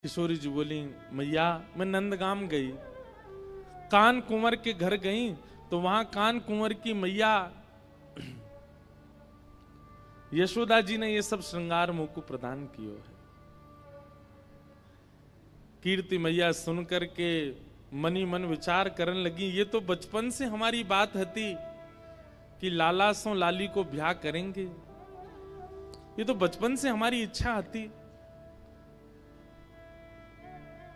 किशोरी जी बोली, मैया मैं नंदगाम गई, कान कुंवर के घर गई तो वहां कान कुंवर की मैया यशोदा जी ने ये सब श्रृंगार मुझ को प्रदान किया है। कीर्ति मैया सुन करके मनी मन विचार करने लगी, ये तो बचपन से हमारी बात हती कि लाला सो लाली को ब्याह करेंगे, ये तो बचपन से हमारी इच्छा हती।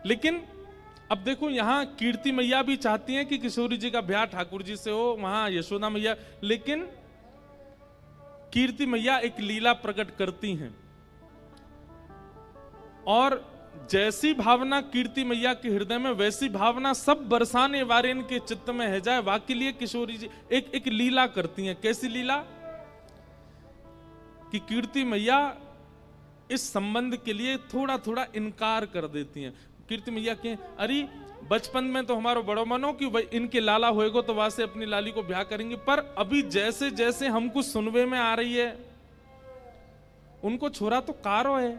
लेकिन अब देखो यहां कीर्ति मैया भी चाहती हैं कि किशोरी जी का ब्याह ठाकुर जी से हो, वहां यशोदा मैया, लेकिन कीर्ति मैया एक लीला प्रकट करती हैं और जैसी भावना कीर्ति मैया के हृदय में वैसी भावना सब बरसाने वारेन के चित्त में है जाए। वाकई लिए किशोरी जी एक लीला करती हैं। कैसी लीला कि कीर्ति मैया इस संबंध के लिए थोड़ा थोड़ा इनकार कर देती हैं। कीर्ति मैया के अरे बचपन में तो हमारो बड़ो मनो कि भाई इनके लाला होएगो तो वहां से अपनी लाली को ब्याह करेंगे, पर अभी जैसे जैसे हमको सुनवे में आ रही है उनको छोरा तो कारो है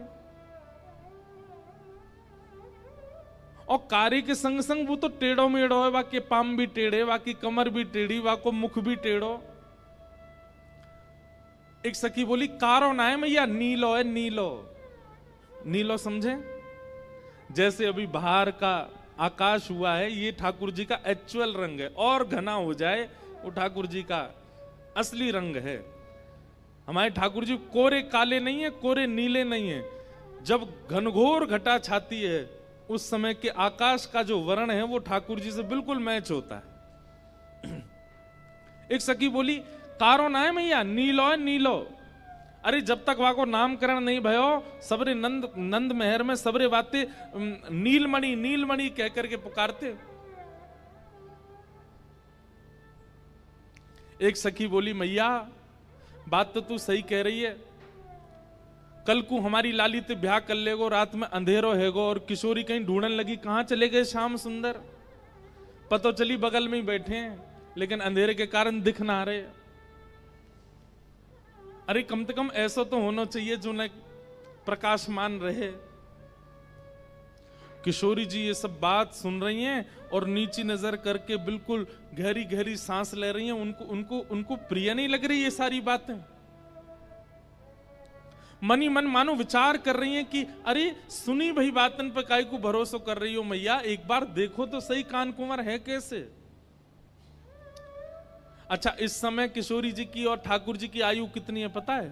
और कार्य के संग संग वो तो टेढ़ो मेढ़ो है, वाके पाम भी टेढ़े, वाकी कमर भी टेढ़ी, वाको मुख भी टेढ़ो। एक सखी बोली कारो ना है मैया, नीलो है, नीलो नीलो समझे, जैसे अभी बाहर का आकाश हुआ है ये ठाकुर जी का एक्चुअल रंग है, और घना हो जाए वो ठाकुर जी का असली रंग है। हमारे ठाकुर जी कोरे काले नहीं है, कोरे नीले नहीं है। जब घनघोर घटा छाती है उस समय के आकाश का जो वर्ण है वो ठाकुर जी से बिल्कुल मैच होता है। एक सखी बोली कारो ना है मैया, नीलो है, नीलो। अरे जब तक वहां को नामकरण नहीं भयो सबरे नंद महर में सबरे बातें नीलमणि नीलमणि कह करके पुकारते। एक सखी बोली मैया बात तो तू सही कह रही है, कल को हमारी लाली ते ब्याह कर लेगो, रात में अंधेरो हैगो और किशोरी कहीं ढूंढने लगी कहां चले गए श्याम सुंदर, पतो चली बगल में ही बैठे हैं लेकिन अंधेरे के कारण दिख ना रहे। अरे कम से कम ऐसा तो होना चाहिए जो न प्रकाशमान रहे। किशोरी जी ये सब बात सुन रही हैं और नीची नजर करके बिल्कुल गहरी गहरी सांस ले रही हैं। उनको उनको उनको प्रिय नहीं लग रही ये सारी बातें। मनी मन मानो विचार कर रही हैं कि अरे सुनी भाई बातन पे काहे को भरोसा कर रही हो मैया, एक बार देखो तो सही कान कुंवर है कैसे। अच्छा इस समय किशोरी जी की और ठाकुर जी की आयु कितनी है पता है?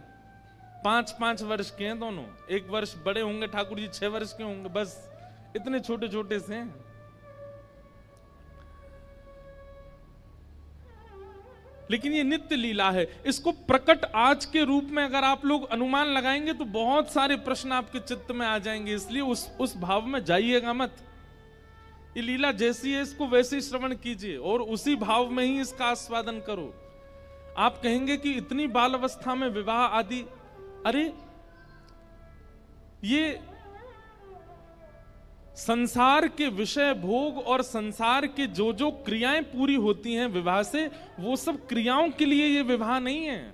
5-5 वर्ष के हैं दोनों। 1 वर्ष बड़े होंगे ठाकुर जी, 6 वर्ष के होंगे, बस इतने छोटे छोटे से हैं। लेकिन ये नित्य लीला है। इसको प्रकट आज के रूप में अगर आप लोग अनुमान लगाएंगे तो बहुत सारे प्रश्न आपके चित्त में आ जाएंगे, इसलिए उस भाव में जाइएगा मत। ये लीला जैसी है इसको वैसे ही श्रवण कीजिए और उसी भाव में ही इसका आस्वादन करो। आप कहेंगे कि इतनी बाल अवस्था में विवाह आदि, अरे ये संसार के विषय भोग और संसार के जो जो क्रियाएं पूरी होती हैं विवाह से, वो सब क्रियाओं के लिए ये विवाह नहीं है।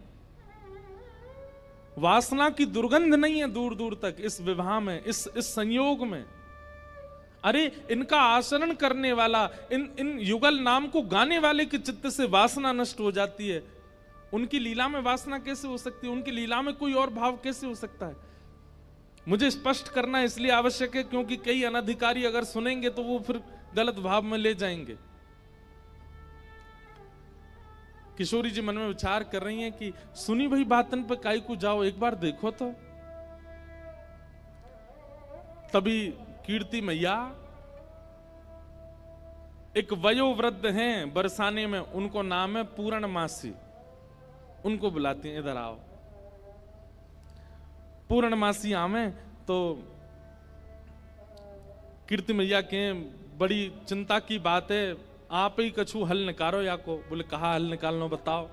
वासना की दुर्गंध नहीं है दूर दूर तक इस विवाह में, इस संयोग में। अरे इनका आचरण करने वाला, इन युगल नाम को गाने वाले के चित्त से वासना नष्ट हो जाती है। उनकी लीला में वासना कैसे हो सकती है? उनकी लीला में कोई और भाव कैसे हो सकता है? मुझे स्पष्ट करना इसलिए आवश्यक है क्योंकि कई अनधिकारी अगर सुनेंगे तो वो फिर गलत भाव में ले जाएंगे। किशोरी जी मन में विचार कर रही हैं कि सुनी भाई बातन पे काई को जाओ, एक बार देखो तो। तभी कीर्ति मैया एक वयोवृद्ध हैं बरसाने में, उनको नाम है पूर्णमासी, उनको बुलाती हैं, इधर आओ। पूर्णमासी आवे तो कीर्ति मैया के बड़ी चिंता की बात है, आप ही कछु हल निकालो या को। बोले कहा हल निकालना बताओ।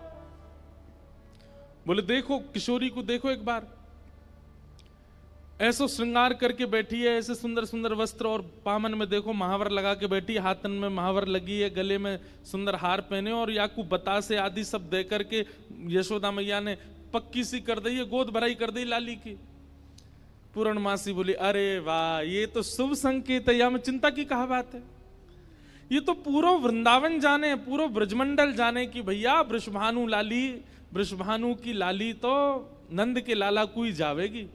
बोले देखो किशोरी को देखो एक बार, ऐसो श्रृंगार करके बैठी है, ऐसे सुंदर सुंदर वस्त्र और पामन में देखो महावर लगा के बैठी है, हाथन में महावर लगी है, गले में सुंदर हार पहने और याकू बतासे आदि सब दे करके यशोदा मैया ने पक्की सी कर दी है, गोद भराई कर दी लाली की। पूर्णमासी बोली, अरे वाह, ये तो शुभ संकेत है, या में चिंता की कहा बात है। ये तो पूरा वृंदावन जाने, पूरा ब्रजमंडल जाने की भैया वृषभानु लाली, वृषभानु की लाली तो नंद के लाला को ही जावेगी,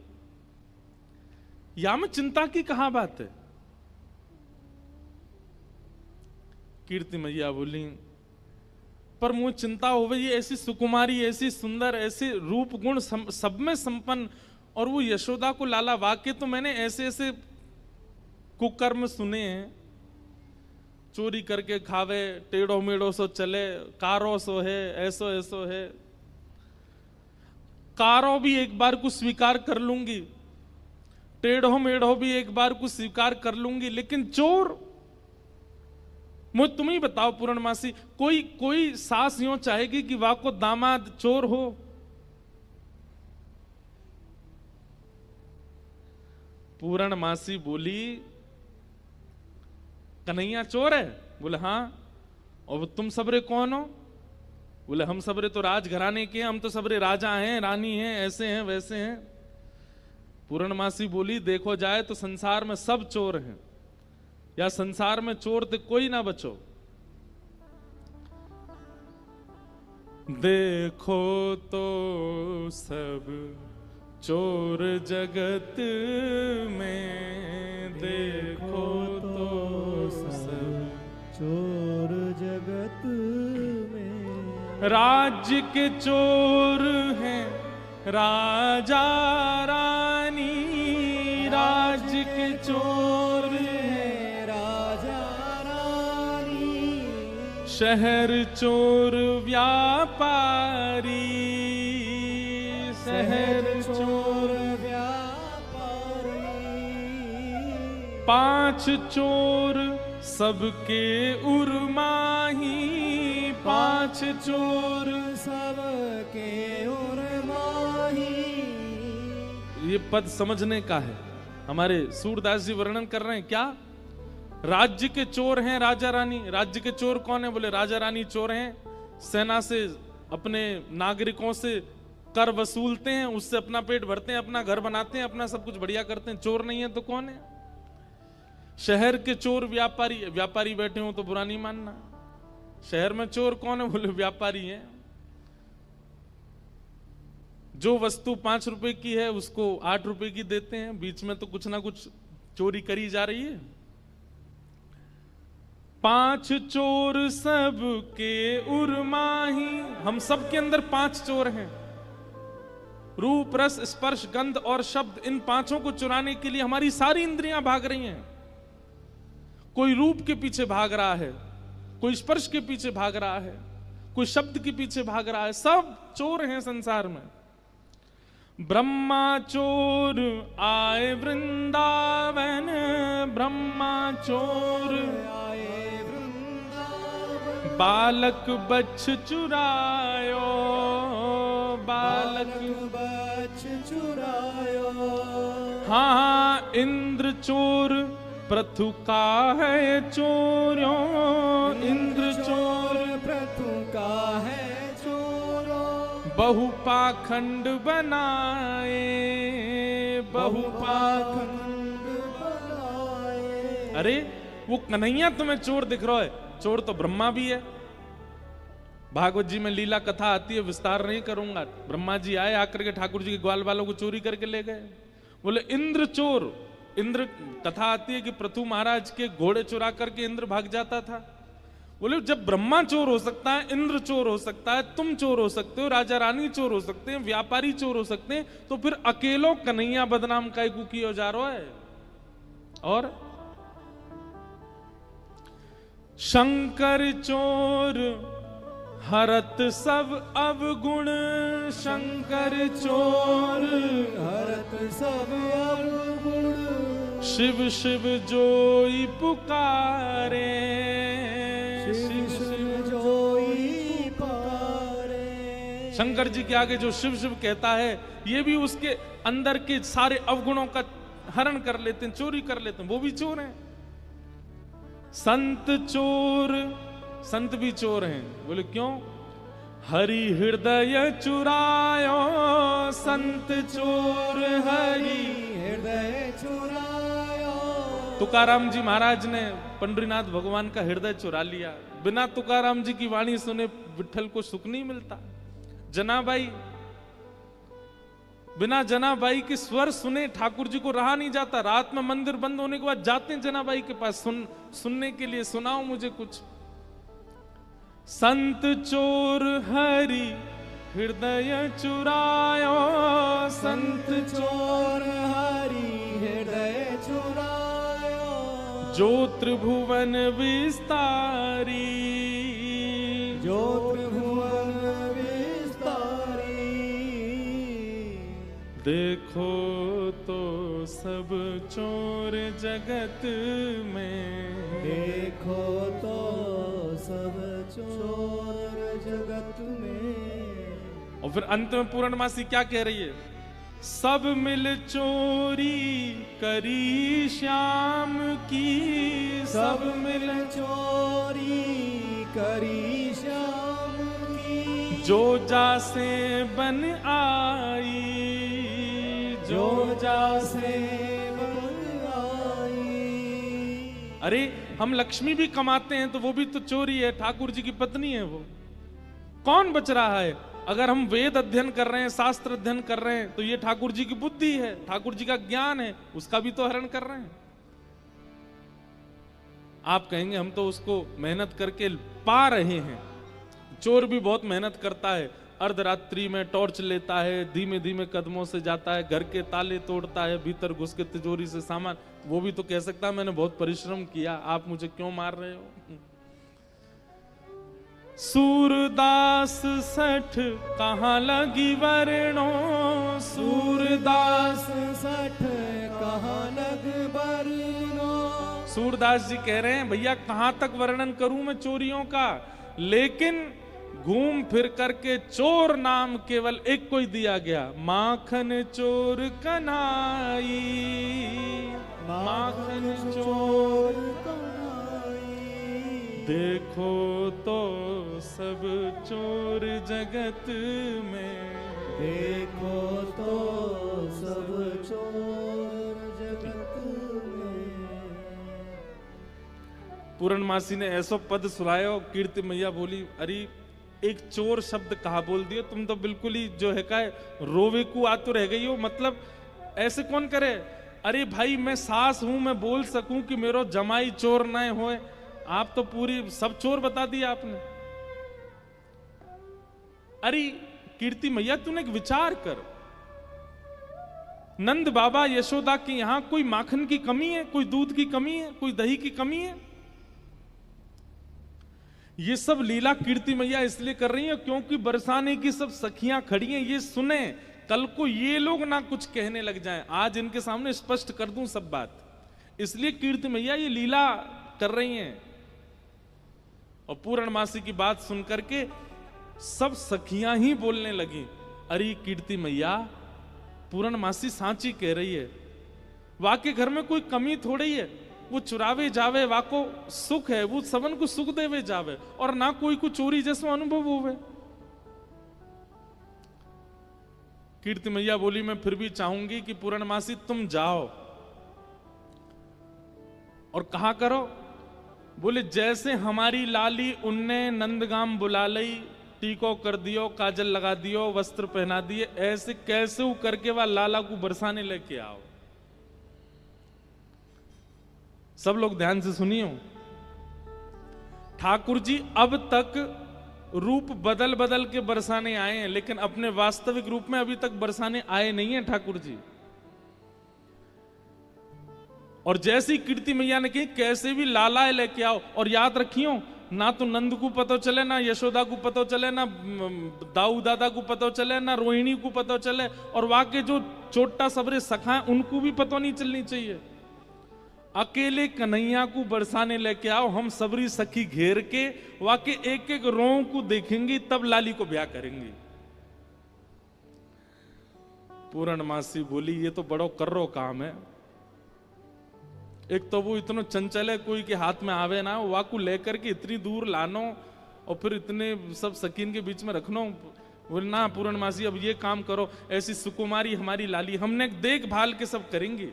या में चिंता की कहा बात है। कीर्ति मैया बोली, पर मुझे चिंता हो गई, ऐसी सुकुमारी, ऐसी सुंदर, ऐसे रूप गुण सब में संपन्न, और वो यशोदा को लाला, वाक्य तो मैंने ऐसे ऐसे कुकर्म सुने हैं, चोरी करके खावे, टेढ़ो मेढ़ो सो चले, कारो सो है, ऐसो ऐसो है। कारो भी एक बार को स्वीकार कर लूंगी, टेढ़ो मेढ़ो भी एक बार को स्वीकार कर लूंगी, लेकिन चोर, मुझे तुम ही बताओ पूर्णमासी, कोई सास यूं चाहेगी कि वाह को दामाद चोर हो? पूर्णमासी बोली, कन्हैया चोर है? बोले हाँ। और तुम सबरे कौन हो? बोले हम सबरे तो राजघराने के हैं, हम तो सबरे राजा हैं, रानी हैं, ऐसे हैं वैसे हैं। पूर्णमासी बोली, देखो जाए तो संसार में सब चोर हैं, या संसार में चोर तो कोई ना बचो। देखो तो सब चोर जगत में, देखो तो सब चोर जगत में। राज्य के चोर हैं राजा रानी, राज्य के चोर हैं राजा रानी, शहर चोर व्यापारी, शहर चोर व्यापारी। पांच चोर सबके उर्माही, पांच चोर सबके उर्माही। ये पद समझने का है, हमारे सूरदास जी वर्णन कर रहे हैं क्या? राज्य के चोर हैं राजा रानी। राज्य के चोर कौन है? बोले राजा रानी चोर हैं, सेना से अपने नागरिकों से कर वसूलते हैं, उससे अपना पेट भरते हैं, अपना घर बनाते हैं, अपना सब कुछ बढ़िया करते हैं। चोर नहीं है तो कौन है? शहर के चोर व्यापारी। व्यापारी बैठे हो तो बुरा नहीं मानना। शहर में चोर कौन है? बोले व्यापारी हैं। जो वस्तु 5 रुपए की है उसको 8 रुपए की देते हैं, बीच में तो कुछ ना कुछ चोरी करी जा रही है। 5 चोर सबके उर्माही। हम सब के अंदर 5 चोर हैं, रूप रस स्पर्श गंध और शब्द। इन 5 को चुराने के लिए हमारी सारी इंद्रियां भाग रही हैं। कोई रूप के पीछे भाग रहा है, कोई स्पर्श के पीछे भाग रहा है, कोई शब्द के पीछे भाग रहा है। सब चोर हैं संसार में। ब्रह्मा चोर आए वृंदावन, ब्रह्मा चोर आए वृंदावन। बालक बच्छ चुरायो, बालक बच्छ चुरायो। हाँ इंद्र चोर पृथु का है चोरों, इंद्र चोर पृथु का है चोरों। बहु पाखंड बनाए, बहु पाखंड बनाए। अरे वो कन्हैया तुम्हें चोर दिख रहा है, चोर तो ब्रह्मा भी है। भागवत जी में लीला कथा आती है, विस्तार नहीं करूंगा। ब्रह्मा जी आए, आकर के ठाकुर जी के ग्वाल वालों को चोरी करके ले गए। बोले इंद्र चोर। इंद्र कथा आती है कि पृथु महाराज के घोड़े चुरा करके इंद्र भाग जाता था। बोले जब ब्रह्मा चोर हो सकता है, इंद्र चोर हो सकता है, तुम चोर हो सकते हो, राजा रानी चोर हो सकते हैं, व्यापारी चोर हो सकते हैं, तो फिर अकेलो कन्हैया बदनाम काय को किया जा रहा है। और शंकर चोर हरत सब अवगुण, शंकर चोर हरत सब अवगुण। शिव शिव जोई पुकारे, शिव शिव जोई पुकारे। शंकर जी के आगे जो शिव शिव कहता है, ये भी उसके अंदर के सारे अवगुणों का हरण कर लेते हैं, चोरी कर लेते हैं, वो भी चोर हैं। संत चोर, संत भी चोर हैं। बोले क्यों? हरि हृदय चुरायो, संत चोर हरि हृदय हृदय चुरायो। तुकाराम जी महाराज ने पंडरीनाथ भगवान का हृदय चुरा लिया। बिना तुकाराम जी की वाणी सुने विठल को सुख नहीं मिलता। जनाबाई, बिना जनाबाई के स्वर सुने ठाकुर जी को रहा नहीं जाता। रात में मंदिर बंद होने के बाद जाते हैं जनाबाई के पास सुनने के लिए, सुनाओ मुझे कुछ। संत चोर हरि हृदय चुरायो, संत चोर हरि हृदय चुरायो। जो त्रिभुवन विस्तारी, जो त्रिभुवन विस्तारी। देखो तो सब चोर जगत में, देखो तो सब चोर जगत में। और फिर अंत में पूर्णमासी क्या कह रही है? सब मिल चोरी करी श्याम की, सब मिल चोरी करी श्याम की। जो जासे बन आई, जो जासे बन आई। अरे हम लक्ष्मी भी कमाते हैं तो वो भी तो चोरी है, ठाकुर जी की पत्नी है वो। कौन बच रहा है? अगर हम वेद अध्ययन कर रहे हैं, शास्त्र अध्ययन कर रहे हैं, तो ये ठाकुर जी की बुद्धि है, ठाकुर जी का ज्ञान है, उसका भी तो हरण कर रहे हैं। आप कहेंगे हम तो उसको मेहनत करके पा रहे हैं। चोर भी बहुत मेहनत करता है, अर्धरात्रि में टॉर्च लेता है, धीमे धीमे कदमों से जाता है, घर के ताले तोड़ता है, भीतर घुस के तिजोरी से सामान, वो भी तो कह सकता है मैंने बहुत परिश्रम किया, आप मुझे क्यों मार रहे हो? सूरदास सठ कहाँ लगी वरणो, सूरदास सठ कहाँ लग वरणो। सूरदास जी कह रहे हैं भैया कहां तक वर्णन करूं मैं चोरियों का, लेकिन घूम फिर करके चोर नाम केवल एक को ही दिया गया, माखन चोर कन्हाई। माखन चोर कन्हाई। देखो तो सब चोर जगत में, देखो तो सब चोर जगत में। पूर्णमासी ने ऐसो पद सुनायो, कीर्ति मैया बोली अरे एक चोर शब्द कहा बोल दियो, तुम तो बिल्कुल ही जो है का रोवे को आतुर रह गई हो। मतलब ऐसे कौन करे? अरे भाई मैं सास हूं, मैं बोल सकूं कि मेरो जमाई चोर न होए, आप तो पूरी सब चोर बता दिया आपने। अरे कीर्ति मैया तूने एक विचार कर, नंद बाबा यशोदा के यहां कोई माखन की कमी है, कोई दूध की कमी है, कोई दही की कमी है? ये सब लीला कीर्ति मैया इसलिए कर रही है क्योंकि बरसाने की सब सखियां खड़ी हैं, ये सुने, कल को ये लोग ना कुछ कहने लग जाएं। आज इनके सामने स्पष्ट कर दूं सब बात, इसलिए कीर्ति मैया ये लीला कर रही हैं। और पूर्णमासी की बात सुन करके सब सखियां ही बोलने लगी, अरे कीर्ति मैया पूर्णमासी सांची कह रही है, वाके घर में कोई कमी थोड़ी है, वो चुरावे जावे वाको सुख है, वो सबन को सुख देवे जावे, और ना कोई को चोरी जैसा अनुभव होवे। कीर्ति मैया बोली मैं फिर भी चाहूंगी कि पूर्णमासी तुम जाओ और कहा करो, बोले जैसे हमारी लाली उनने नंदगाम बुला लई, टीको कर दियो, काजल लगा दियो, वस्त्र पहना दिए, ऐसे कैसे करके वह लाला को बरसाने लेके आओ। सब लोग ध्यान से सुनियो, ठाकुर जी अब तक रूप बदल बदल के बरसाने आए हैं, लेकिन अपने वास्तविक रूप में अभी तक बरसाने आए नहीं हैं ठाकुर जी। और जैसी कीर्ति मैया ने कही कैसे भी लाला लेके आओ, और याद रखियो ना तो नंद को पता चले, ना यशोदा को पता चले, ना दाऊ दादा को पता चले, ना रोहिणी को पता चले, और वहां के जो छोटा सबरे सखा है उनको भी पता नहीं चलनी चाहिए। अकेले कन्हैया को बरसाने लेके आओ, हम सबरी सखी घेर के वाके एक एक रों को देखेंगे, तब लाली को ब्याह करेंगे। पूर्णमासी बोली ये तो बड़ो कर्रो काम है, एक तो वो इतना चंचल है, कोई के हाथ में आवे ना, वाकू लेकर के इतनी दूर लानो और फिर इतने सब सकीन के बीच में रखनो, बोले ना पूर्णमासी अब ये काम करो, ऐसी सुकुमारी हमारी लाली, हमने देखभाल के सब करेंगे।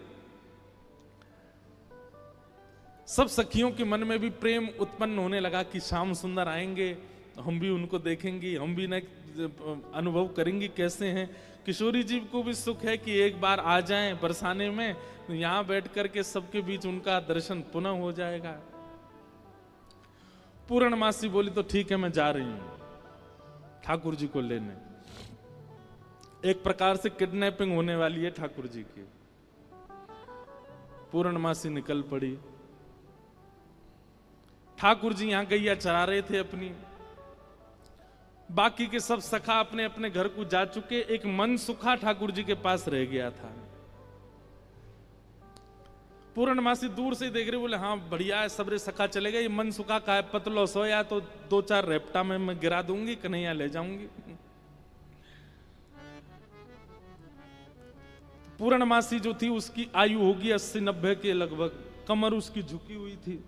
सब सखियों के मन में भी प्रेम उत्पन्न होने लगा कि श्याम सुंदर आएंगे, हम भी उनको देखेंगे, हम भी न अनुभव करेंगे कैसे हैं। किशोरी जी को भी सुख है कि एक बार आ जाएं बरसाने में, यहां बैठ करके सबके बीच उनका दर्शन पुनः हो जाएगा। पूर्णमासी बोली तो ठीक है, मैं जा रही हूं ठाकुर जी को लेने। एक प्रकार से किडनैपिंग होने वाली है ठाकुर जी की। पूर्णमासी निकल पड़ी। ठाकुर जी यहां गैया चरा रहे थे अपनी, बाकी के सब सखा अपने अपने घर को जा चुके, एक मन सुखा ठाकुर जी के पास रह गया था। पूर्णमासी दूर से देख रहे, बोले हाँ बढ़िया है, सबरे सखा चले गए, ये मन सुखा का है, पतलो सोया तो 2-4 रेपटा में मैं गिरा दूंगी, कन्हैया ले जाऊंगी। पूर्णमासी जो थी उसकी आयु होगी 80-90 के लगभग, कमर उसकी झुकी हुई थी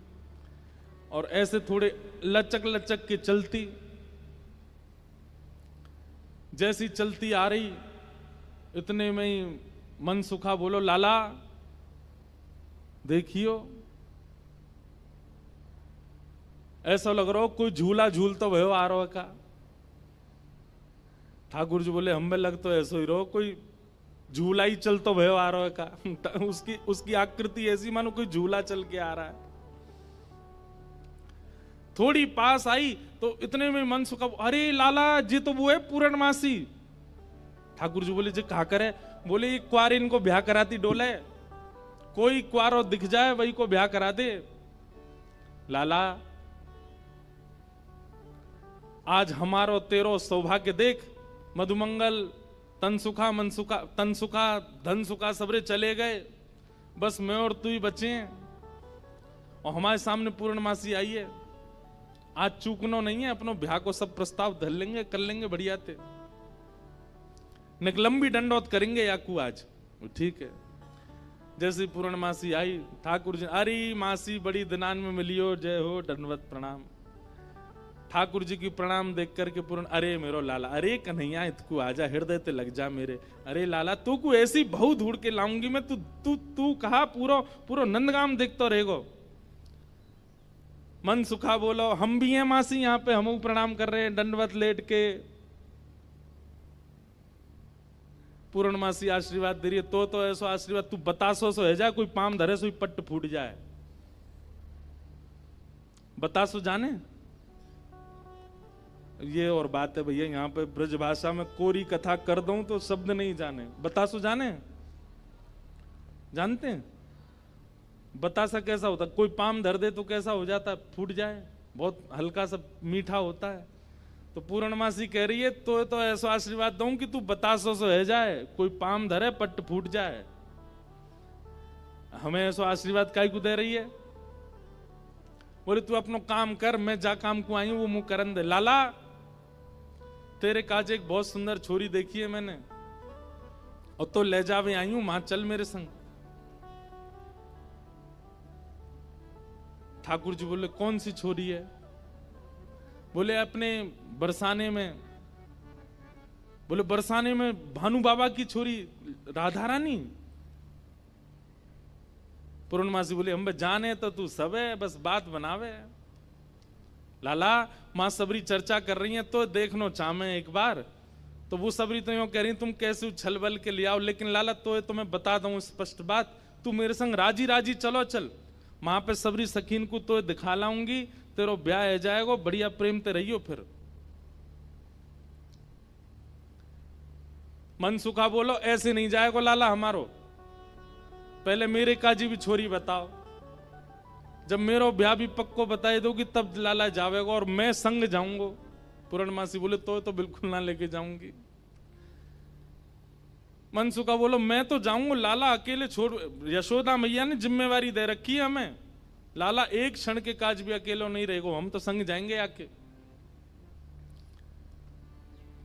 और ऐसे थोड़े लचक लचक के चलती। जैसी चलती आ रही इतने में ही मन सुखा बोलो, लाला देखियो, ऐसा लग रहा हो कोई झूला झूल तो भयो आ रहा का। ठाकुर जी बोले हमें लग तो ऐसा ही रहो कोई झूला ही चल तो भयो आ रहा का। उसकी आकृति ऐसी मानो कोई झूला चल के आ रहा है। थोड़ी पास आई तो इतने में मन सुखा, अरे लाला जी तो वो है पूर्णमासी। ठाकुर जी बोले जी कहा करे, बोले ये क्वार इनको ब्याह कराती डोले, कोई क्वारो दिख जाए वही को ब्याह करा दे। लाला आज हमारो तेरो सौभाग्य देख, मधुमंगल तनसुखा मनसुखा तनसुखा धनसुखा सबरे चले गए, बस मैं और तू ही बचे हैं और हमारे सामने पूर्णमासी आई है। आज चूकनो नहीं है, अपनो ब्याह को सब प्रस्ताव धर लेंगे, कर लेंगे बढ़िया थे, लंबी दंडौत करेंगे याकू आज। ठीक है। जैसे पूर्णमासी आई, ठाकुर जी अरे मासी बड़ी दिनान में मिलियो, जय हो दंडवत प्रणाम। ठाकुर जी की प्रणाम देख करके पूर्ण, अरे मेरो लाला, अरे कन्हैया इतकू आजा, हृदय ते लग जा मेरे, अरे लाला तू को ऐसी बहु ढूंढ के लाऊंगी मैं, तू तू तू कहा पूरो पूरो नंदगाम देखतो रहेगो। मन सुखा बोलो, हम भी हैं मासी यहाँ पे, हम प्रणाम कर रहे हैं दंडवत लेट के। पूर्णमासी आशीर्वाद दे रही है, तो ऐसो आशीर्वाद तू बतासो सो है जा, कोई पाम धरे सो पट्ट फूट जाए। बतासो जाने ये और बात है भैया, यहाँ पे ब्रज भाषा में कोरी कथा कर दूं तो शब्द नहीं जाने। बतासो जाने, जानते हैं बतासा कैसा होता, कोई पाम धर दे तो कैसा हो जाता, फूट जाए, बहुत हल्का सा मीठा होता है। तो पूर्णमासी कह रही है तो ऐसा आशीर्वाद दूं कि तू बतासो सो है जाए, कोई पाम धरे पट्ट फूट जाए। हमें ऐसा आशीर्वाद काहे को दे रही है? बोले तू अपनो काम कर, मैं जा काम को आई हूं वो मुंह करन दे। लाला तेरे काज एक बहुत सुंदर छोरी देखी है मैंने, और तो ले जावे आई हूं, मां चल मेरे संग। ठाकुर जी बोले कौन सी छोरी है? बोले अपने बरसाने में। बोले बरसाने में भानु बाबा की छोरी राधा रानी? पूर्णमासी बोले हम जाने तो तू सब है, बस बात बनावे। लाला मां सबरी चर्चा कर रही है तो देखनो चाहे एक बार, तो वो सबरी तो यूं कह रही तुम कैसे उछल बल के ले आओ, लेकिन लाला तो मैं बता दूं स्पष्ट बात, तू मेरे संग राजी राजी चलो चल, वहां पे सबरी सखीन को तो दिखा लाऊंगी, तेरो ब्याह है जाएगा, बढ़िया प्रेम ते रहियो। फिर मन सुखा बोलो ऐसे नहीं जाएगा लाला हमारो, पहले मेरे काजी भी छोरी बताओ, जब मेरो ब्याह भी पक्को बताए दोगी तब लाला जावेगा और मैं संग जाऊंगा। पूर्णमासी बोले तो बिल्कुल ना लेके जाऊंगी। मन सुखा बोलो मैं तो जाऊंगा लाला, अकेले छोड़, यशोदा मैया ने जिम्मेवारी दे रखी है हमें, लाला एक क्षण के काज भी अकेलो नहीं रहेगा, हम तो संग जाएंगे आके।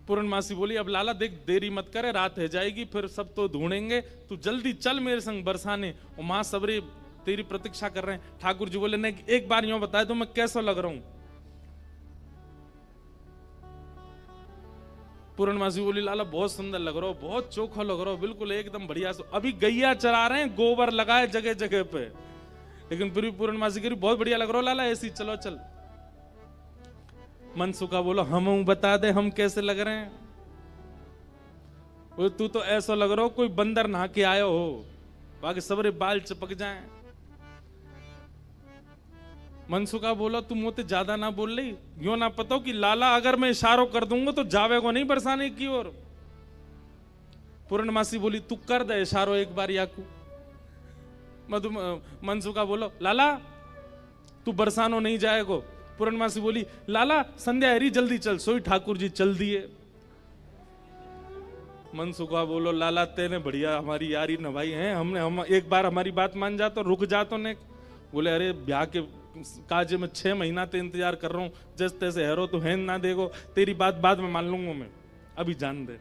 पूर्णमासी बोली अब लाला देख देरी मत करे, रात है जाएगी, फिर सब तो ढूंढेंगे, तू जल्दी चल मेरे संग बरसाने, और मां सबरे तेरी प्रतीक्षा कर रहे हैं। ठाकुर जी बोले नहीं एक बार यूं बताए तो मैं कैसा लग रहा हूं? पूर्णमासी बोली लाला बहुत सुंदर लग रहा हो, बहुत चोखा लग रहा हो, बिल्कुल एकदम बढ़िया। अभी गैया चरा रहे हैं, गोबर लगाए जगह जगह पे, लेकिन फिर भी पूर्णमासी कह रही बहुत बढ़िया लग रहा हो लाला, ऐसी चलो चल। मनसुखा बोलो हम बता दे हम कैसे लग रहे हैं। वो तू तो ऐसा लग रहा हो कोई बंदर नहा के आयो हो, बाकी सबरे बाल चिपक जाएं। मनसुखा बोला तू मुझे ज्यादा ना बोल रही, यो ना पता कि लाला अगर मैं इशारों कर दूंगा तो जावे को नहीं बरसाने की ओर। पूर्णमासी बोली तू कर दे इशारों एक बार याकू। मनसुखा बोलो लाला तू बरसानो नहीं जाएगो। पूर्णमासी बोली लाला संध्या हरी जल्दी चल, सोई ठाकुर जी चल दिए। मनसुखा बोलो लाला तेने बढ़िया हमारी यारी नभाई है, हम एक बार हमारी बात मान जा तो रुक जा तो ने। बोले अरे ब्याह के काजे में 6 महीना ते इंतजार कर रहा हूं, जैसे तैसे हेरो तो हैन ना देगो, तेरी बात बाद में मान लूंगा मैं, अभी जान दे।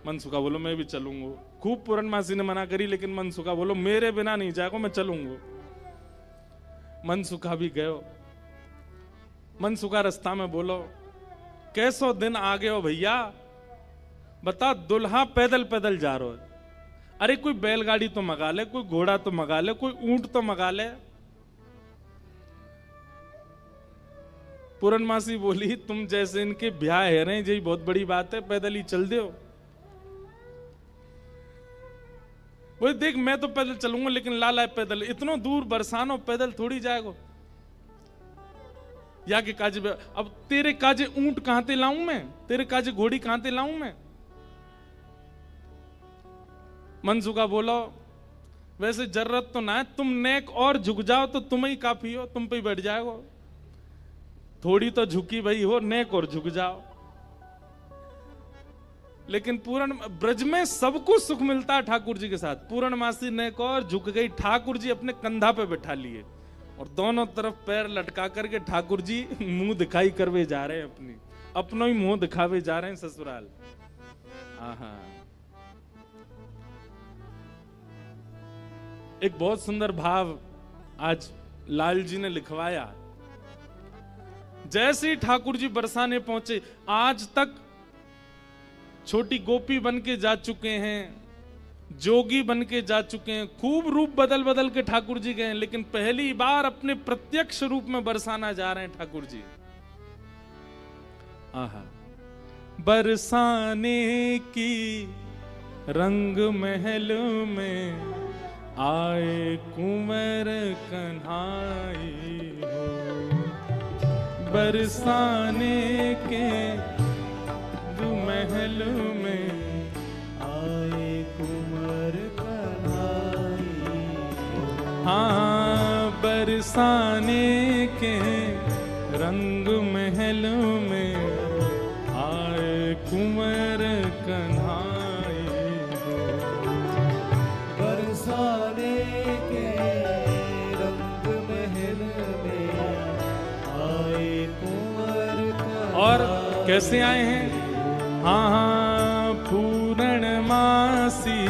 मनसुखा बोलो मैं भी चलूंगा। खूब पूर्णमासी ने मना करी, लेकिन मनसुखा बोलो मेरे बिना नहीं जाएगा, मैं चलूंगा। मनसुखा भी गयो। मनसुखा रास्ता में बोलो कैसो दिन आ गए हो भैया, बता दुल्हा पैदल पैदल जा रहा है, अरे कोई बैलगाड़ी तो मंगा ले, कोई घोड़ा तो मंगा ले, कोई ऊंट तो मंगा ले। पूर्णमासी बोली तुम जैसे इनके ब्याह है रहे यही बहुत बड़ी बात है, पैदल ही चल दो। वो देख मैं तो पैदल चलूंगा, लेकिन लाला पैदल इतना दूर बरसानो पैदल थोड़ी जाएगा। या के काजे अब तेरे काजे ऊंट कहां ते लाऊं मैं, तेरे काजे घोड़ी कहां ते लाऊं मैं। मनसुखा बोलो वैसे जरूरत तो ना है, तुम नेक और झुक जाओ तो तुम ही काफी हो, तुम पे ही बैठ जाओ। थोड़ी तो झुकी भाई हो, नेक और झुक जाओ। लेकिन पूर्ण ब्रज में सब कुछ सुख मिलता है ठाकुर जी के साथ। पूर्णमासी नेक और झुक गई, ठाकुर जी अपने कंधा पे बैठा लिए और दोनों तरफ पैर लटका करके ठाकुर जी मुंह दिखाई करवे जा रहे हैं, अपनों ही मुंह दिखावे जा रहे हैं ससुराल। आहा एक बहुत सुंदर भाव आज लाल जी ने लिखवाया। जैसे ही ठाकुर जी बरसाने पहुंचे, आज तक छोटी गोपी बन के जा चुके हैं, जोगी बन के जा चुके हैं, खूब रूप बदल बदल के ठाकुर जी गए, लेकिन पहली बार अपने प्रत्यक्ष रूप में बरसाना जा रहे हैं ठाकुर जी। आहा बरसाने की रंग महल में आए कुंवर कन्हाई हो, बरसाने के महल में आए कुंवर कन्हाई हो। हाँ बरसाने के रंग महल में आए कुंवर कन्हाई हो, बरसाने के रंग महल में आए कुंवर कन्हाई। और कैसे आए हैं? हाँ हाँ पूर्णमासी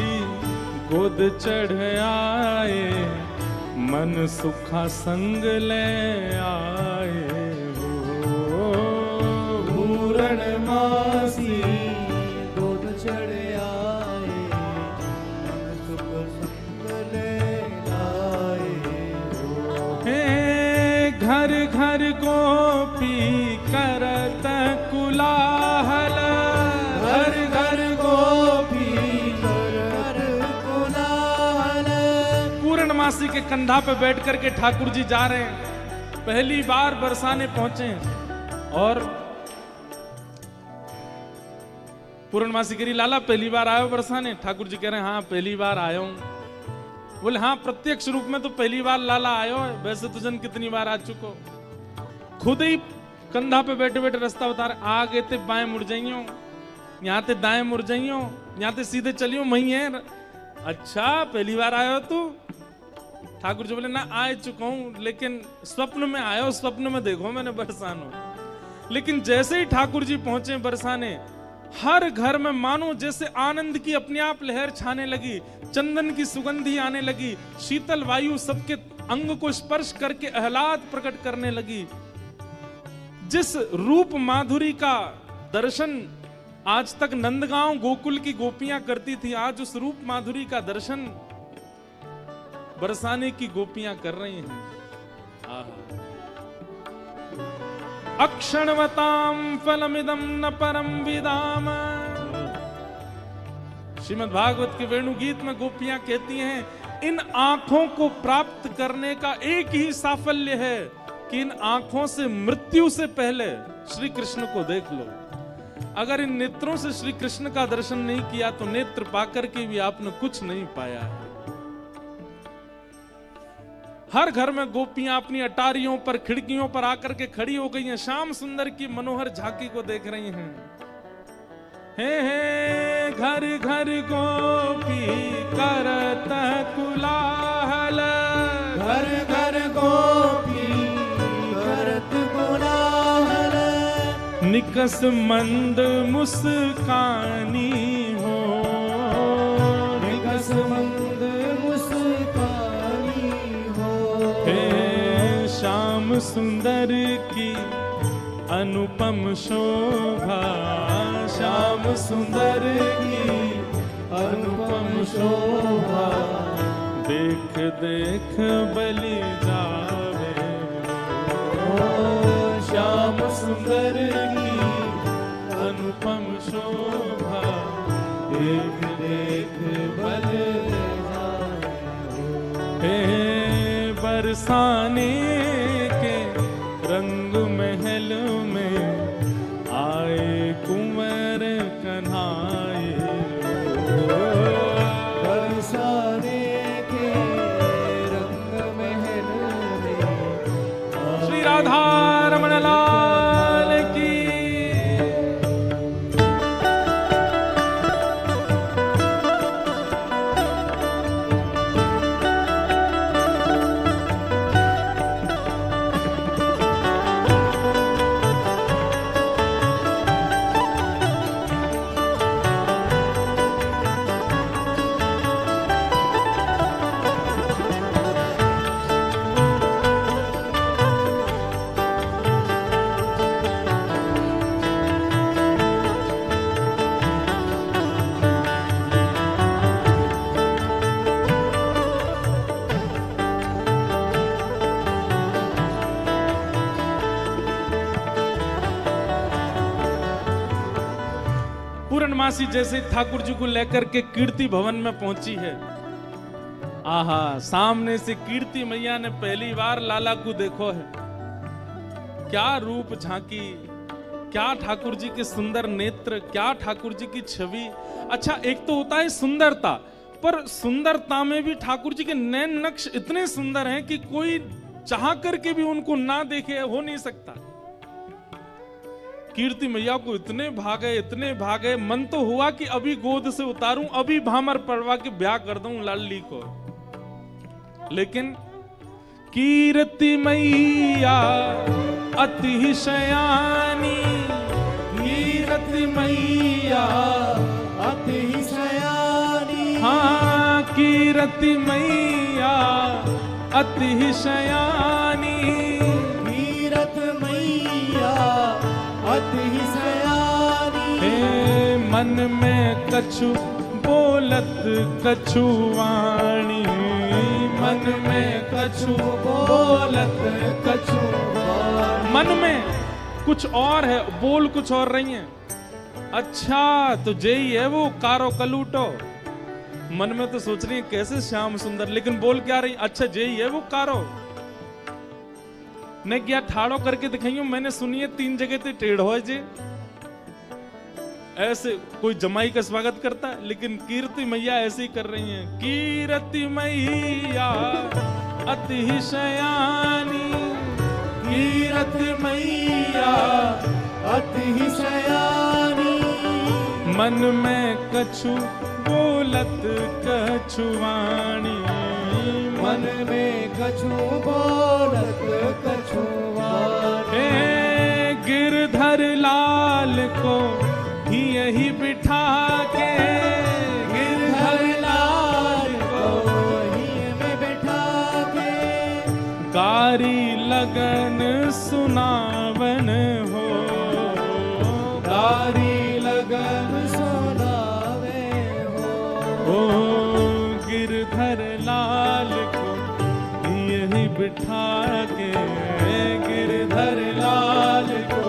गोद चढ़ आए, मन सुखा संग ले आए हो। पूर्णमासी गोद चढ़ आए, मन सुख संग ले आए हो। हे घर घर गोपी करत कुलाहल, घर घर गोपी करत कुलाहल। पूर्णमासी के कंधा पे बैठ करके ठाकुर जी जा रहे हैं, पहली बार बरसाने पहुंचे और पूर्णमासी कह रही लाला पहली बार आयो बरसाने? ठाकुर जी कह रहे हैं हाँ पहली बार आयो हूं। बोले हाँ प्रत्यक्ष रूप में तो पहली बार लाला आयो है, वैसे तो जन कितनी बार आ चुको। खुद ही कंधा पे बैठे बैठे रास्ता बता रहे, आगे ते बाएं मुड़ जाइयो, यहाँ ते दाएं मुड़ जाइयो, यहाँ ते सीधे चलियो वही है। अच्छा पहली बार आयो तू? ठाकुर जी बोले ना आ चुका हूं, लेकिन स्वप्न में आयो, स्वप्न में देखो मैंने बरसानो। लेकिन जैसे ही ठाकुर जी पहुंचे बरसाने, हर घर में मानो जैसे आनंद की अपने आप लहर छाने लगी, चंदन की सुगंधी आने लगी, शीतल वायु सबके अंग को स्पर्श करके आह्लाद प्रकट करने लगी। जिस रूप माधुरी का दर्शन आज तक नंदगांव गोकुल की गोपियां करती थी, आज उस रूप माधुरी का दर्शन बरसाने की गोपियां कर रही हैं। अक्षणवताम फलमिदं न परम विदाम। श्रीमद् भागवत के वेणु गीत में गोपियां कहती हैं, इन आंखों को प्राप्त करने का एक ही साफल्य है कि इन आंखों से मृत्यु से पहले श्री कृष्ण को देख लो। अगर इन नेत्रों से श्री कृष्ण का दर्शन नहीं किया तो नेत्र पाकर के भी आपने कुछ नहीं पाया है। हर घर में गोपियां अपनी अटारियों पर, खिड़कियों पर आकर के खड़ी हो गई हैं, श्याम सुंदर की मनोहर झांकी को देख रही हैं। हे घर घर गोपी करत कुलाहल, घर घर गोपी करत कोलाहल, निकस मंद मुस्कानी हो, निकस मंद मुस्कानी हो। हे श्याम सुंदर की अनुपम शोभा, श्याम सुंदर की अनुपम शोभा, देख देख बलि जावे। ओ श्याम सुंदर की अनुपम शोभा, देख देख बल जाए। हे बरसाने के रंग महल में आए कुंवर कन्हाए। बरसाने के रंग महल में श्री राधा रमण लाल की। पूर्णमासी जैसे ठाकुर जी को लेकर के कीर्ति भवन में पहुंची है। आहा, सामने से कीर्ति मैया ने पहली बार लाला को देखो है। क्या रूप झांकी, क्या ठाकुर जी के सुंदर नेत्र, क्या ठाकुर जी की छवि। अच्छा, एक तो होता है सुंदरता, पर सुंदरता में भी ठाकुर जी के नैन नक्श इतने सुंदर हैं कि कोई चाह करके भी उनको ना देखे हो नहीं सकता। कीर्ति मैया को इतने भागे, मन तो हुआ कि अभी गोद से उतारूं, अभी भामर पड़वा के ब्याह कर दूं लाली को। लेकिन कीर्ति मैया अति शयानी, कीर्ति मैया अति शयानी। हाँ, कीर्ति मैया अति शयानी, कीरत मैया अति शयानी। हे मन में कछु बोलत कछु वाणी, मन में कछु बोलत कछु वाणी। मन में कुछ और है, बोल कुछ और रही है। अच्छा, तो जय है वो कारो कलूटो। मन में तो सोच रही है कैसे श्याम सुंदर, लेकिन बोल क्या रही, अच्छा जय है वो कारो। ने क्या ठाड़ो करके दिखाइयो, मैंने सुनी है 3 जगह ते टेढ़ो है जे। ऐसे कोई जमाई का स्वागत करता है, लेकिन कीर्ति मैया ऐसे ही कर रही हैं। कीर्ति मैया अति शयानी, कीरत मैया अति शयानी। मन में कछु बोलत कछु वाणी, मन में कछु बोलत कछु वाणी। हे गिरधर लाल को यही बिठा के, गिरधर लाल को वहीं में बैठा के। कारी लगन सुनावन हो, कारी लगन बिठा के, गिरधर लाल को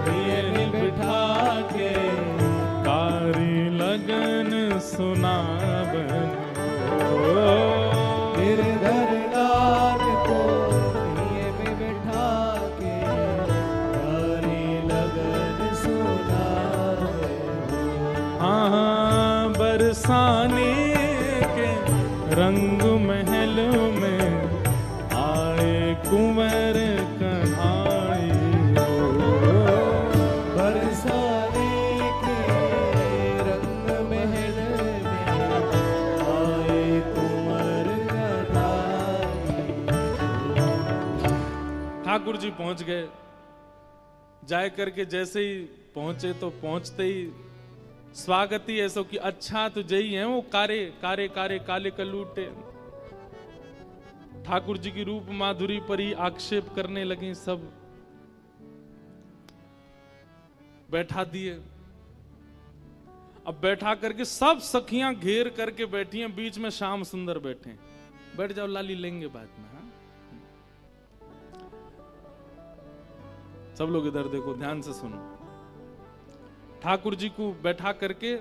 हिये में बिठा के, कारी लगन सुनावन हो। गिरधर लाल को हिये में बिठा के, कारी लगन सुनावे हो। हाँ बरसाने के रंग महल में आए कुंवर कन्हाई हो। बरसाने के रंग महल में आए कुंवर कन्हाई। ठाकुर जी पहुंच गए। जाए करके जैसे ही पहुंचे तो पहुंचते ही स्वागत ही ऐसा कि अच्छा तो जई है वो कारे कारे कारे काले कलूटे। ठाकुर जी की रूप माधुरी पर ही आक्षेप करने लगे। सब बैठा दिए। अब बैठा करके सब सखियां घेर करके बैठी हैं, बीच में श्याम सुंदर बैठे। बैठ जाओ लाली, लेंगे बाद में। हाँ? सब लोग इधर देखो, ध्यान से सुनो। ठाकुर जी को बैठा करके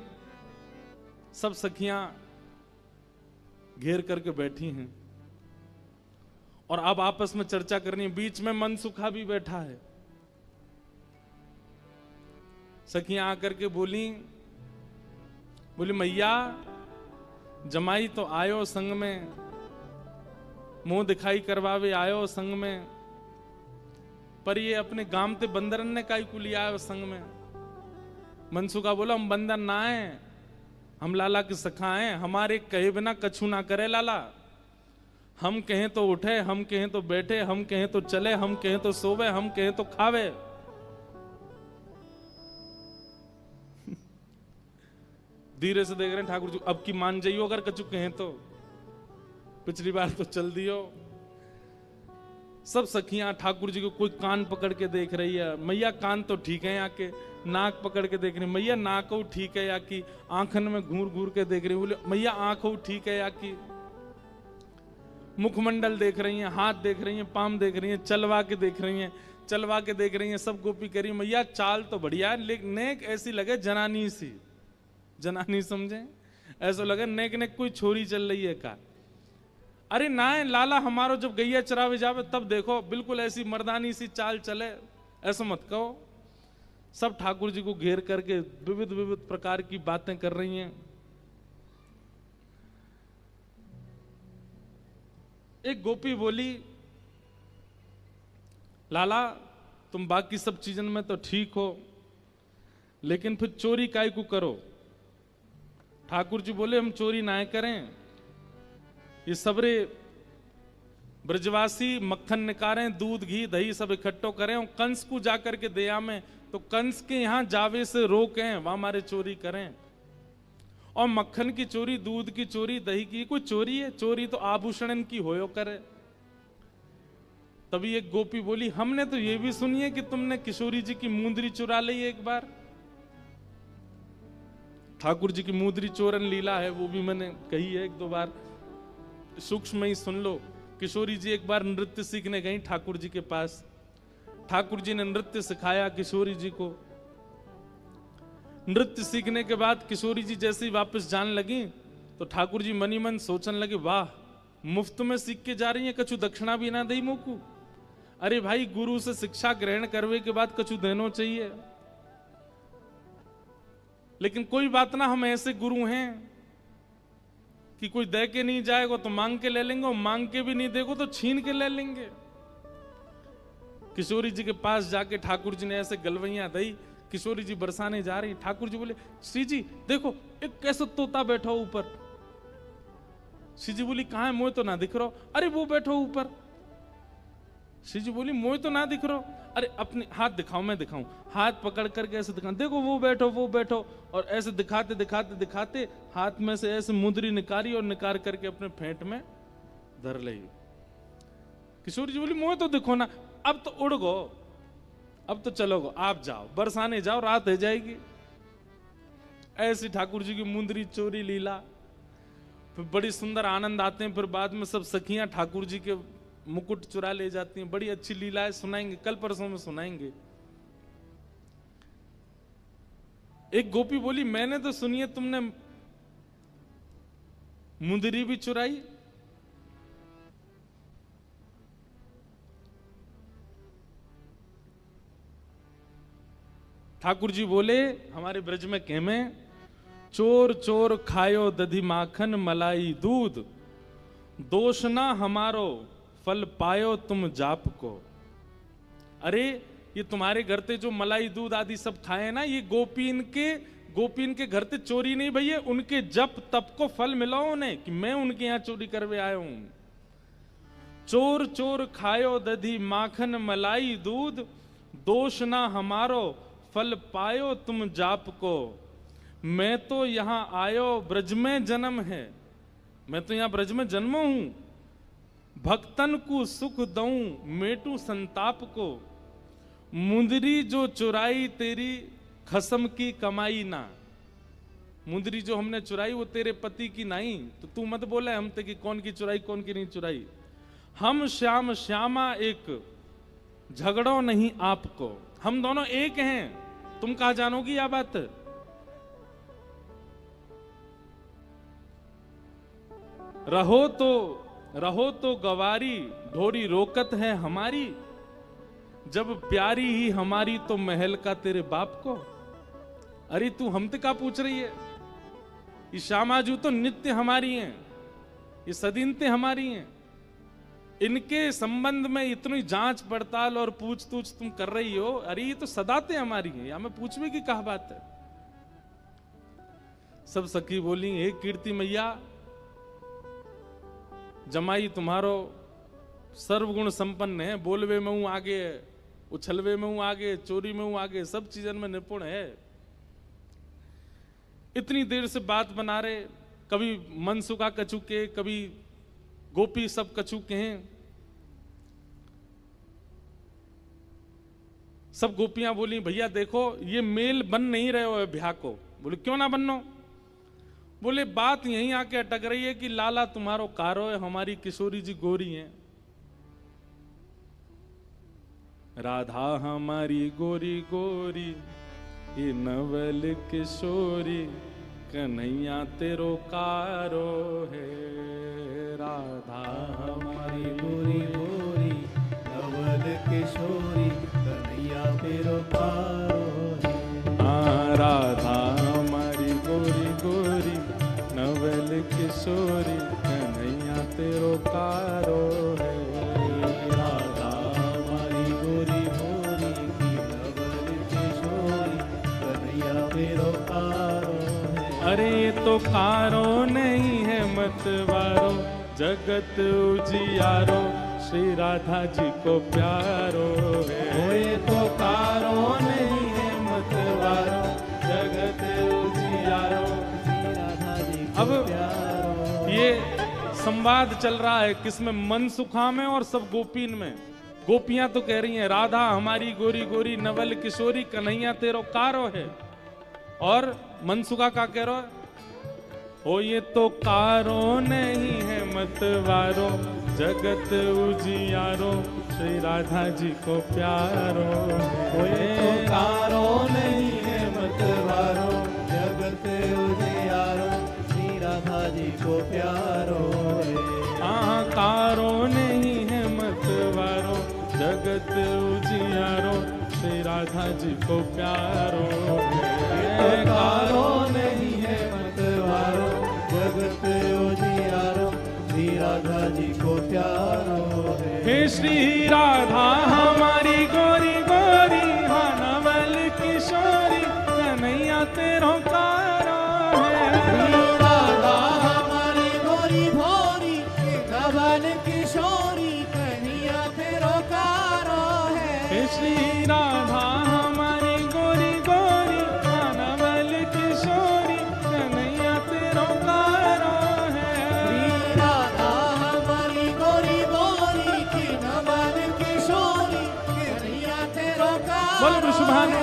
सब सखियां घेर करके बैठी हैं और अब आपस में चर्चा करनी है। बीच में मनसुखा भी बैठा है। सखियां आकर के बोली मैया जमाई तो आयो संग में, मुंह दिखाई करवावे आयो संग में, पर ये अपने गांव ते बंदरन ने काई को लिया आयो संग में। मनसुखा बोला हम बंदर ना है, हम लाला की सखा हैं, हमारे कहे बिना कछु ना करे लाला। हम कहें तो उठे, हम कहें तो बैठे, हम कहें तो चले, हम कहें तो सोवे, हम कहें तो खावे। धीरे से देख रहे हैं ठाकुर जी, अब की मान जाइयो अगर कछु कहें तो। पिछली बार तो चल दियो। सब सखियां ठाकुर जी को कोई कान पकड़ के देख रही है। मैया कान तो ठीक है यहाँ के, नाक पकड़ के देख रही है। मैया नाक ठीक है या की, आंखन में घूर घूर के देख रही है। बोले मैया आंख ठीक है या की, मुखमंडल देख रही हैं, हाथ देख रही हैं, पाम देख रही हैं, चलवा के देख रही हैं, चलवा के देख रही हैं। सब गोपी करी मैया चाल तो बढ़िया है, लेकिन नेक ऐसी लगे जनानी सी, जनानी समझे, ऐसा लगे नेक नेक कोई छोरी चल रही है का। अरे ना है लाला, हमारो जब गैया चरावे जावे तब देखो बिल्कुल ऐसी मर्दानी सी चाल चले, ऐसा मत कहो। सब ठाकुर जी को घेर करके विविध विविध प्रकार की बातें कर रही हैं। एक गोपी बोली लाला तुम बाकी सब चीजन में तो ठीक हो, लेकिन फिर चोरी काय को करो। ठाकुर जी बोले हम चोरी ना करें, ये सबरे ब्रजवासी मक्खन निकालें, दूध घी दही सब इकट्ठो करें और कंस को जाकर के दया में, तो कंस के यहां जावे से रोकें, वहां हमारे चोरी करें। और मक्खन की चोरी, दूध की चोरी, दही की कोई चोरी है? चोरी तो आभूषण की होयो करे। तभी एक गोपी बोली हमने तो ये भी सुनी है कि तुमने किशोरी जी की मुंदरी चुरा ली एक बार। ठाकुर जी की मुंदरी चोरन लीला है, वो भी मैंने कही है एक दो बार, सूक्ष्म ही सुन लो। किशोरी जी एक बार नृत्य सीखने गई ठाकुर जी के पास। ठाकुर जी ने नृत्य सिखाया किशोरी जी को। नृत्य सीखने के बाद किशोरी जी जैसे ही वापस जाने लगी तो ठाकुर जी मनी मन सोचने लगे वाह, मुफ्त में सीख के जा रही है, कछु दक्षिणा भी ना दई मोकू। अरे भाई गुरु से शिक्षा ग्रहण करने के बाद कछु देनो चाहिए। लेकिन कोई बात ना, हम ऐसे गुरु हैं कि कोई दे के नहीं जाएगा तो मांग के ले लेंगे, और मांग के भी नहीं देगो तो छीन के ले लेंगे। किशोरी जी के पास जाके ठाकुर जी ने ऐसे गलवैया दी। किशोरी जी बरसाने जा रही, ठाकुर जी बोले श्री जी देखो एक कैसा तोता बैठा ऊपर। श्री जी बोली कहां है? मोह तो ना दिख रहा। अरे वो बैठो ऊपर। श्री जी बोली मोह तो ना दिख रहा। अरे अपने हाथ दिखाओ, मैं दिखाऊं। हाथ पकड़ करके ऐसे दिखा, देखो वो बैठो वो बैठो, और ऐसे दिखाते दिखाते दिखाते हाथ में से ऐसे मुंदरी निकाली और निकाल करके अपने फेंट में धर ली। किशोरी जी बोली मोह तो दिखो ना, अब तो उड़ गो, अब तो चलोगो, आप जाओ बरसाने जाओ, रात हो जाएगी। ऐसी ठाकुर जी की मुंदरी चोरी लीला। फिर बड़ी सुंदर आनंद आते हैं। फिर बाद में सब सखियां ठाकुर जी के मुकुट चुरा ले जाती हैं। बड़ी अच्छी लीलाएं सुनाएंगे, कल परसों में सुनाएंगे। एक गोपी बोली, मैंने तो सुनी है तुमने मुंदरी भी चुराई। ठाकुर जी बोले, हमारे ब्रज में कहमे, चोर चोर खायो दधी माखन मलाई दूध, दोष ना हमारो फल पायो तुम जाप को। अरे ये तुम्हारे घर ते जो मलाई दूध आदि सब खाए ना, ये गोपीन के घर ते चोरी नहीं भैया, उनके जप तप को फल मिला उन्हें कि मैं उनके यहां चोरी करवे आया हूं। चोर चोर खायो दधी माखन मलाई दूध, दोष ना हमारो फल पायो तुम जाप को। मैं तो यहां आयो ब्रज में जन्म है, मैं तो यहां ब्रज में जन्मो हूं। भक्तन को सुख दऊं मेटू संताप को, मुंदरी जो चुराई तेरी खसम की कमाई ना। मुंदरी जो हमने चुराई वो तेरे पति की नहीं, तो तू मत बोले हम ते कि कौन की चुराई कौन की नहीं चुराई। हम श्याम श्यामा एक झगड़ो नहीं आपको, हम दोनों एक हैं, तुम कहा जानोगी यह बात। रहो तो गवारी ढोरी रोकत है हमारी, जब प्यारी ही हमारी तो महल का तेरे बाप को। अरे तू हमसे का पूछ रही है, ये श्यामाजू तो नित्य हमारी हैं, ये सदीनते हमारी हैं, इनके संबंध में इतनी जांच पड़ताल और पूछ तूछ तुम कर रही हो। अरे ये तो सदाते हमारी हैं, या मैं पूछवे की कहा बात है। सब सखी बोली, हे कीर्ति मैया, जमाई तुम्हारो सर्वगुण संपन्न है, बोलवे में हूं आगे, उछलवे में हूं आगे, चोरी में हूं आगे, सब चीजन में निपुण है। इतनी देर से बात बना रहे, कभी मनसुखा कछु के, कभी गोपी सब कछु के हैं। सब गोपियां बोली, भैया देखो ये मेल बन नहीं रहे हो ब्याह को। बोले क्यों ना बनो? बोले बात यहीं आके अटक रही है कि लाला तुम्हारो कारो है, हमारी किशोरी जी गोरी हैं। राधा हमारी गोरी गोरी, ये नवल किशोरी, कन्हैया तेरो कारो है। राधा हमारी गोरी गोरी, नवल किशोरी, कन्हैया तेरो कारो है। राधा हमारी गोरी गोरी, नवल किशोरी, कन्हैया तेरो कारो है। राधा हमारी गोरी गोरी, नवल किशोरी, कन्हैया तेरो कारो है। अरे तो कारो नहीं है मतवारो, जगत उजियारो, श्री राधा जी को प्यारो है। ये तो कारो नहीं है मतवारो, जगत उजियारो, श्री राधा जी को अब प्यारो। ये संवाद चल रहा है किसमें? मनसुखा में और सब गोपीन में। गोपियां तो कह रही हैं राधा हमारी गोरी गोरी, नवल किशोरी, कन्हैया तेरो कारो है। और मनसुखा का कह रहा है, ओ ये तो कारो नहीं है मतवारो, जगत उजियारो, श्री राधा जी को प्यारो। ओ ये तो कारो नहीं है मतवारो, जगत उजियारो, श्री राधा जी को प्यारो है। कारो नहीं है मतवारो, जगत उजियारो, श्री राधा जी को प्यारो है। कारो नहीं है मतवारो, जगत उजियारो, श्री राधा जी को प्यारो है। हे श्री राधा हमारी गोरी गोरी, हाँ नवल किशोरी, कन्हैया तेरो कारो है। श्री राधा हमारी गोरी भोरी, नवल किशोरी, कन्हैया तेरो कारो है। हे श्री राधा हमारी गोरी गोरी, हाँ नवल किशोरी, कन्हैया तेरो कारो है। श्री राधा हमारी गोरी गोरी, नवल किशोरी, कन्हैया तेरो कारो बोल वृषभानु